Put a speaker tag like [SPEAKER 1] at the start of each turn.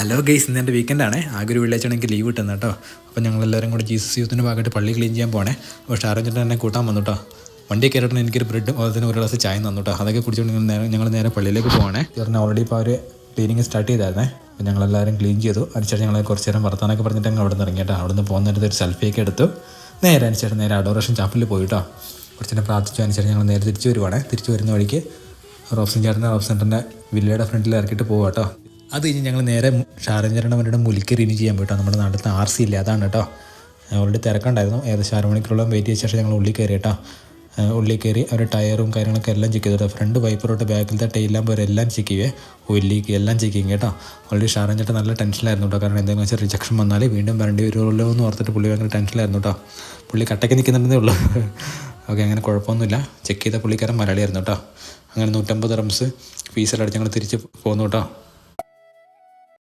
[SPEAKER 1] Hello guys, ഇന്ന് എൻ്റെ വീക്കെൻഡാണ്. ആകെ ഒരു വെള്ളിയാഴ്ചയാണ് എനിക്ക് ലീവ് കിട്ടുന്നത് കേട്ടോ. അപ്പോൾ ഞങ്ങളെല്ലാവരും കൂടി ജീസസ് യൂത്തിൻ്റെ ഭാഗമായിട്ട് പള്ളി ക്ലീൻ ചെയ്യാൻ പോകണേ. അപ്പോൾ ഷാരൻ ചേട്ടൻ എന്നെ കൂട്ടാൻ വന്നു കേട്ടോ. വണ്ടി കയറിയിട്ട് എനിക്കൊരു ബ്രെഡും അതുപോലെ തന്നെ ഒരു ഗ്ലാസ് ചായ തന്നു കേട്ടോ. അതൊക്കെ കുടിച്ചുകൊണ്ട് ഞങ്ങൾ നേരെ പള്ളിയിലേക്ക് പോകണേ. ചേട്ടൻ ഓൾറെഡി ഇപ്പോൾ അവർ ക്ലീനിങ് സ്റ്റാർട്ട് ചെയ്തായിരുന്നേ. അപ്പോൾ ഞങ്ങളെല്ലാവരും ക്ലീൻ ചെയ്തു. അതിനുശേഷം ഞങ്ങൾ കുറച്ച് നേരം വർത്താനൊക്കെ പറഞ്ഞിട്ട് ഞങ്ങൾ അവിടെ നിന്ന് ഇറങ്ങി കേട്ടോ. അവിടെ നിന്ന് പോകുന്നിടത്ത് ഒരു സെൽഫിയൊക്കെ എടുത്തു. അതിനുശേഷം നേരെ അഡോറേഷൻ ചാപ്പലിൽ പോയി കേട്ടോ. കുറച്ച് നേരം പ്രാർത്ഥിച്ചു. അതിനുശേഷം ഞങ്ങൾ നേരെ തിരിച്ചു വരുവാണ്. തിരിച്ചു വരുന്ന വഴിക്ക് റോബ്സൺ സെൻറ്ററിൻ്റെ വില്ലയുടെ ഫ്രണ്ടിൽ ഇറക്കിയിട്ട് പോകുക കേട്ടോ. അത് കഴിഞ്ഞ് ഞങ്ങൾ നേരെ ഷാരൻ ചേട്ടൻ്റെ വണ്ടിയുടെ മുലിക്ക് റിന്യൂ ചെയ്യാൻ പോയിട്ടോ. നമ്മുടെ നാട്ടിലത്തെ RC ഇല്ല, അതാണ് കേട്ടോ. ഓൾറെഡി തിരക്കുണ്ടായിരുന്നു. ഏകദേശം 6 മണിക്കൂറോളം വെയിറ്റ് ചെയ്ത ശേഷം ഞങ്ങൾ ഉള്ളിൽ കയറി കേട്ടോ. ഉള്ളിൽ കയറി അവർ ടയറും കാര്യങ്ങളൊക്കെ എല്ലാം ചെക്ക് ചെയ്തു കേട്ടോ. ഫ്രണ്ട് വൈപ്പറോട്ട് ബാക്കിലത്തെ ടൈലാകുമ്പോൾ അവരെല്ലാം ചെക്ക് ചെയ്യുവേ. ഒല്ലിക്ക് എല്ലാം ചെക്ക് ചെയ്യും കേട്ടോ. ഓൾറെഡി ഷാരൻ ചേട്ടൻ നല്ല ടെൻഷനിലായിരുന്നു കേട്ടോ. കാരണം എന്തെങ്കിലും വെച്ചാൽ റിജക്ഷൻ വന്നാൽ വീണ്ടും വരേണ്ടി വരുമല്ലോ എന്ന് ഓർത്തിട്ട് പുള്ളി ഭയങ്കര ടെൻഷനിലായിരുന്നു കേട്ടോ. പുള്ളി കട്ടയ്ക്ക് നിൽക്കുന്നുണ്ടേ ഉള്ളൂ. ഓക്കെ, അങ്ങനെ കുഴപ്പമൊന്നുമില്ല. ചെക്ക് ചെയ്ത പുള്ളിക്കാരൻ മലയാളിയായിരുന്നു കേട്ടോ. അങ്ങനെ 150 റംസ് ഫീസെല്ലാം അടിച്ച് ഞങ്ങൾ തിരിച്ച് പോന്നു കേട്ടോ.